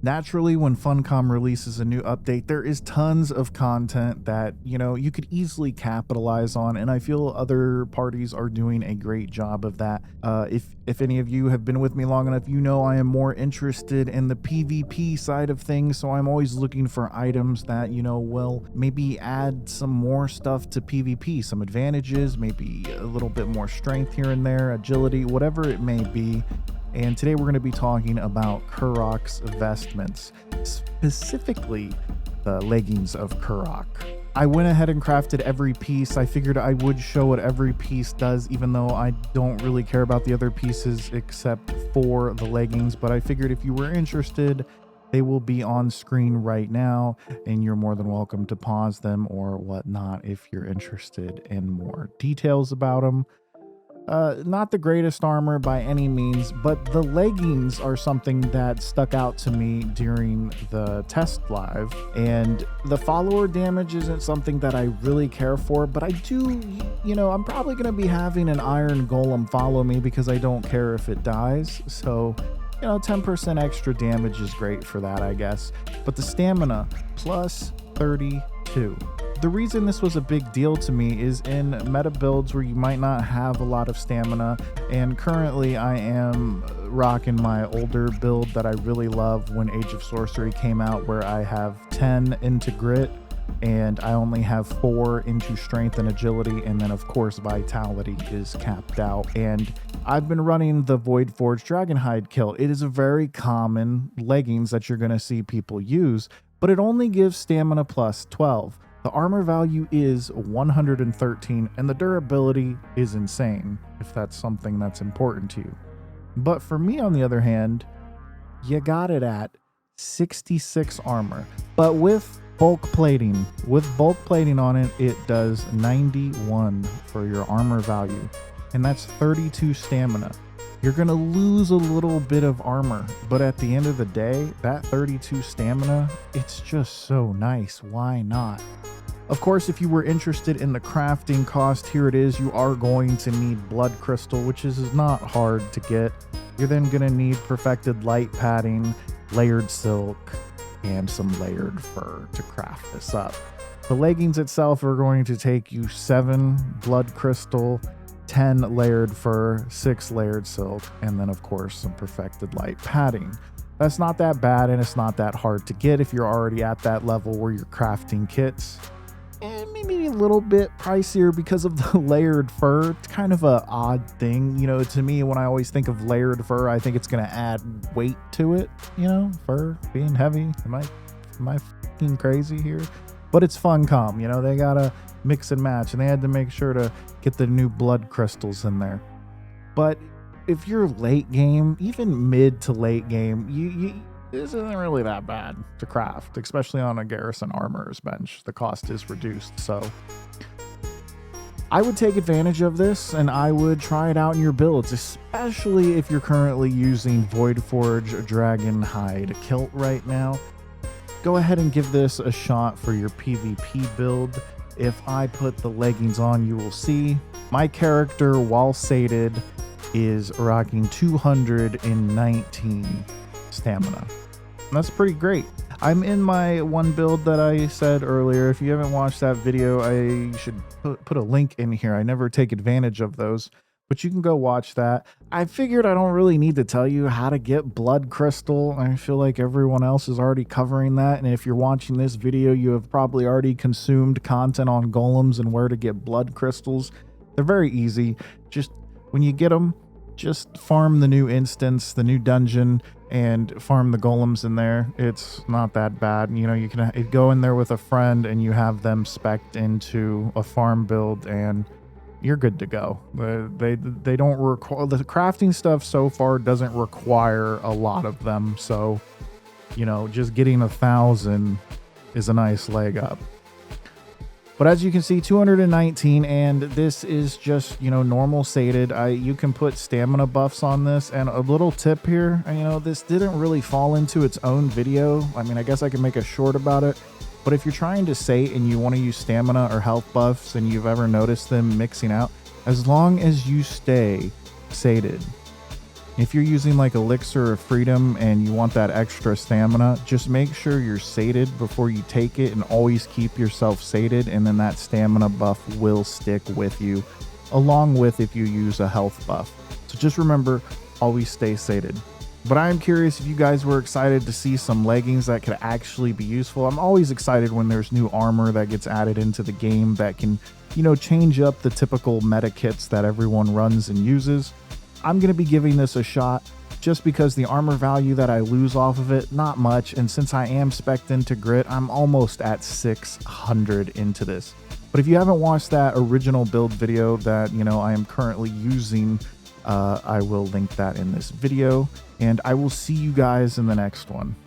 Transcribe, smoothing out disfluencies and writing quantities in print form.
Naturally, when Funcom releases a new update, there is tons of content that, you could easily capitalize on, and I feel other parties are doing a great job of that. If any of you have been with me long enough, I am more interested in the PvP side of things, so I'm always looking for items that, will maybe add some more stuff to PvP, some advantages, maybe a little bit more strength here and there, agility, whatever it may be. And today we're going to be talking about KURAKS vestments, specifically the leggings of KURAK. I went ahead and crafted every piece. I figured I would show what every piece does, even though I don't really care about the other pieces except for the leggings. But I figured if you were interested, they will be on screen right now, and you're more than welcome to pause them or whatnot if you're interested in more details about them. Not the greatest armor by any means, but the leggings are something that stuck out to me during the test live, and the follower damage isn't something that I really care for, but I do, I'm probably going to be having an iron golem follow me because I don't care if it dies, so 10% extra damage is great for that, I guess. But the stamina plus 32. The reason this was a big deal to me is in meta builds where you might not have a lot of stamina, and currently I am rocking my older build that I really love when Age of Sorcery came out, where I have 10 into grit and I only have 4 into strength and agility, and then of course vitality is capped out. And I've been running the Voidforged Dragonhide kill. It is a very common leggings that you're going to see people use, but it only gives stamina plus 12. The armor value is 113, and the durability is insane, if that's something that's important to you. But for me, on the other hand, you got it at 66 armor. But with bulk plating, on it, it does 91 for your armor value, and that's 32 stamina. You're going to lose a little bit of armor, but at the end of the day, that 32 stamina, it's just so nice. Why not? Of course, if you were interested in the crafting cost, here it is. You are going to need blood crystal, which is not hard to get. You're then going to need perfected light padding, layered silk, and some layered fur to craft this up. The leggings itself are going to take you 7 blood crystal, 10 layered fur, 6 layered silk, and then of course some perfected light padding. That's not that bad, and it's not that hard to get if you're already at that level where you're crafting kits. And maybe a little bit pricier because of the layered fur. It's kind of a odd thing, to me. When I always think of layered fur, I think it's going to add weight to it, fur being heavy. Am I fucking crazy here? But it's Funcom, they gotta mix and match, and they had to make sure to get the new blood crystals in there. But if you're late game, even mid to late game, this isn't really that bad to craft, especially on a garrison armorer's bench. The cost is reduced, so I would take advantage of this, and I would try it out in your builds, especially if you're currently using Voidforged Dragonhide kilt right now. Go ahead and give this a shot for your PvP build. If I put the leggings on, you will see my character, while sated, is rocking 219 stamina. And that's pretty great. I'm in my one build that I said earlier. If you haven't watched that video, I should put a link in here. I never take advantage of those, but you can go watch that. I figured I don't really need to tell you how to get blood crystal. I feel like everyone else is already covering that, and if you're watching this video, you have probably already consumed content on golems and where to get blood crystals. They're very easy. Just when you get them, just farm the new instance, the new dungeon, and farm the golems in there. It's not that bad. You can go in there with a friend and you have them spec'd into a farm build, and you're good to go. They don't require, the crafting stuff so far doesn't require a lot of them, so just getting 1,000 is a nice leg up. But as you can see, 219, and this is just, normal sated. You can put stamina buffs on this, and a little tip here, this didn't really fall into its own video. I guess I could make a short about it, but if you're trying to sate and you want to use stamina or health buffs and you've ever noticed them mixing out, as long as you stay sated, If you're using like Elixir of Freedom and you want that extra stamina, just make sure you're sated before you take it, and always keep yourself sated, and then that stamina buff will stick with you, along with if you use a health buff. So just remember, always stay sated. But I am curious if you guys were excited to see some leggings that could actually be useful. I'm always excited when there's new armor that gets added into the game that can, you know, change up the typical meta kits that everyone runs and uses. I'm going to be giving this a shot just because the armor value that I lose off of it, not much. And since I am spec'd into grit, I'm almost at 600 into this. But if you haven't watched that original build video that, you know, I am currently using, I will link that in this video, and I will see you guys in the next one.